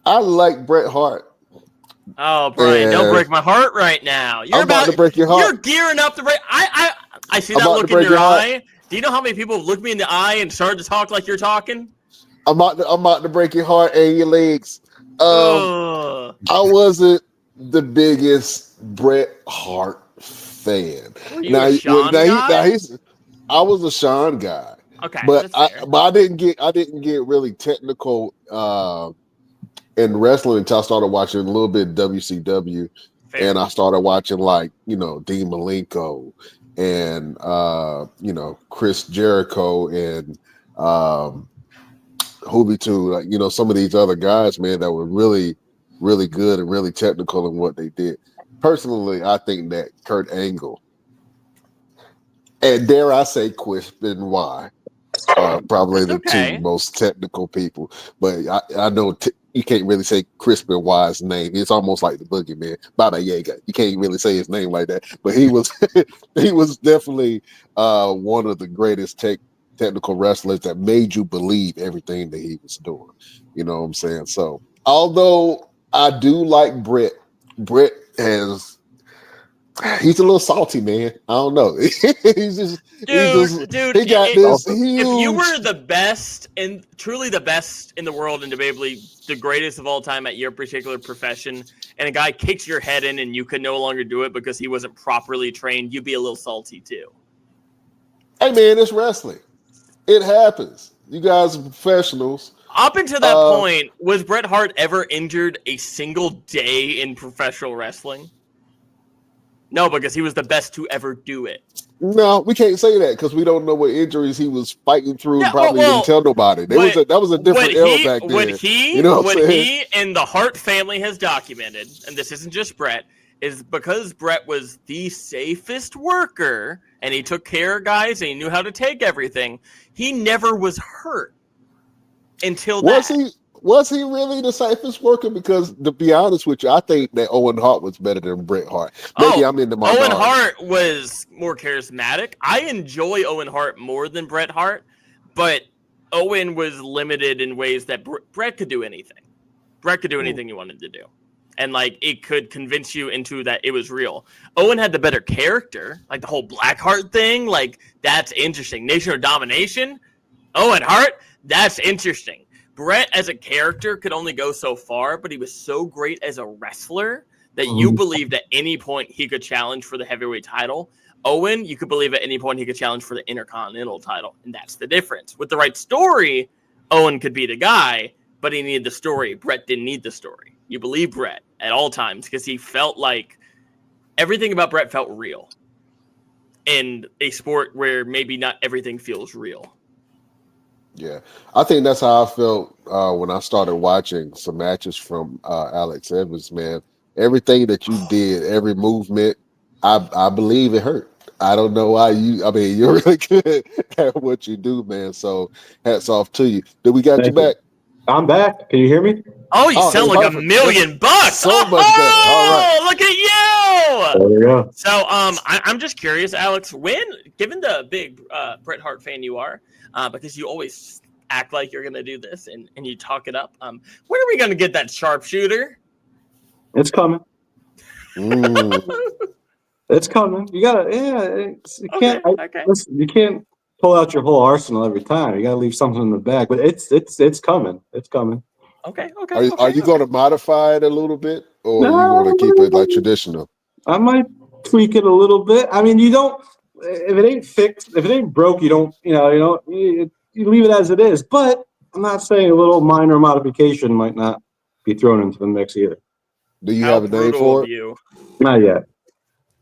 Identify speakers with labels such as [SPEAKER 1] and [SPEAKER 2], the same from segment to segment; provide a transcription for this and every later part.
[SPEAKER 1] I like Bret Hart.
[SPEAKER 2] Oh, Brian, don't break my heart right now.
[SPEAKER 1] I'm about to break your heart.
[SPEAKER 2] You're gearing up to break. I see that look in your eye. Do you know how many people have looked me in the eye and started to talk like you're talking?
[SPEAKER 1] I'm about to break your heart and your legs. I wasn't the biggest Bret Hart fan.
[SPEAKER 2] Were you a Shawn guy?
[SPEAKER 1] I was a Shawn guy.
[SPEAKER 2] Okay,
[SPEAKER 1] but I didn't get really technical in wrestling until I started watching a little bit of WCW. Fair. And I started watching Dean Malenko and Chris Jericho and Juventud, some of these other guys, man, that were really, really good and really technical in what they did. Personally, I think that Kurt Angle and dare I say Chris Benoit are probably the two most technical people. But I know you can't really say Chris Benoit's name. It's almost like the Boogeyman, Baba Yaga. You can't really say his name like that. But he was he was definitely one of the greatest technical wrestlers that made you believe everything that he was doing. You know what I'm saying? So although I do like Bret he's a little salty, man. I don't know. He got this huge.
[SPEAKER 2] If you were the best and truly the best in the world and debatably the greatest of all time at your particular profession, and a guy kicks your head in and you could no longer do it because he wasn't properly trained, you'd be a little salty too.
[SPEAKER 1] Hey, man, it's wrestling. It happens. You guys are professionals.
[SPEAKER 2] Up until that point, was Bret Hart ever injured a single day in professional wrestling? No, because he was the best to ever do it.
[SPEAKER 1] No, we can't say that because we don't know what injuries he was fighting through. Yeah, probably didn't tell nobody. That was a different era back then. What
[SPEAKER 2] he and the Hart family has documented, and this isn't just Bret, is because Bret was the safest worker and he took care of guys and he knew how to take everything. He never was hurt until that.
[SPEAKER 1] Was he really the safest worker? Because to be honest with you, I think that Owen Hart was better than Bret Hart. Maybe I'm into my
[SPEAKER 2] Owen Hart was more charismatic. I enjoy Owen Hart more than Bret Hart, but Owen was limited in ways that Bret could do anything. Bret could do anything you wanted to do. And it could convince you into that it was real. Owen had the better character, like the whole Blackheart thing. That's interesting. Nation of Domination. Owen Hart, that's interesting. Bret as a character could only go so far, but he was so great as a wrestler that you believed at any point he could challenge for the heavyweight title. Owen, you could believe at any point he could challenge for the Intercontinental title, and that's the difference. With the right story, Owen could be the guy, but he needed the story. Bret didn't need the story. You believe Bret at all times because he felt like everything about Bret felt real in a sport where maybe not everything feels real.
[SPEAKER 1] Yeah, I think that's how I felt when I started watching some matches from Alex Evans, man. Everything that you did, every movement, I believe it hurt. I don't know why you're really good at what you do, man. So hats off to you. Did we got you back?
[SPEAKER 3] I'm back. Can you hear me?
[SPEAKER 2] Oh, you sound like $1 million.
[SPEAKER 1] So much better. All right.
[SPEAKER 2] Look at you.
[SPEAKER 3] There we go.
[SPEAKER 2] So I'm just curious, Alex, given the big Bret Hart fan you are, because you always act like you're going to do this and you talk it up, when are we going to get that sharpshooter?
[SPEAKER 3] It's coming. It's coming. You gotta, you can't pull out your whole arsenal every time. You gotta leave something in the bag. But it's coming. It's coming.
[SPEAKER 2] Okay.
[SPEAKER 1] Are you going to modify it a little bit, or are you going to keep it like traditional?
[SPEAKER 3] I might tweak it a little bit. I mean, you don't. If it ain't fixed, if it ain't broke, you don't. You leave it as it is. But I'm not saying a little minor modification might not be thrown into the mix either.
[SPEAKER 1] Do you have a name for it?
[SPEAKER 3] Not yet.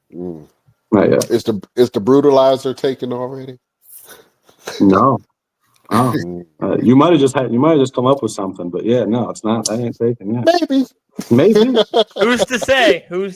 [SPEAKER 3] Not yet.
[SPEAKER 1] Is the brutalizer taken already?
[SPEAKER 3] No. You might have just come up with something, but yeah, no, it's not. I ain't taken yet.
[SPEAKER 1] Maybe.
[SPEAKER 2] Who's to say?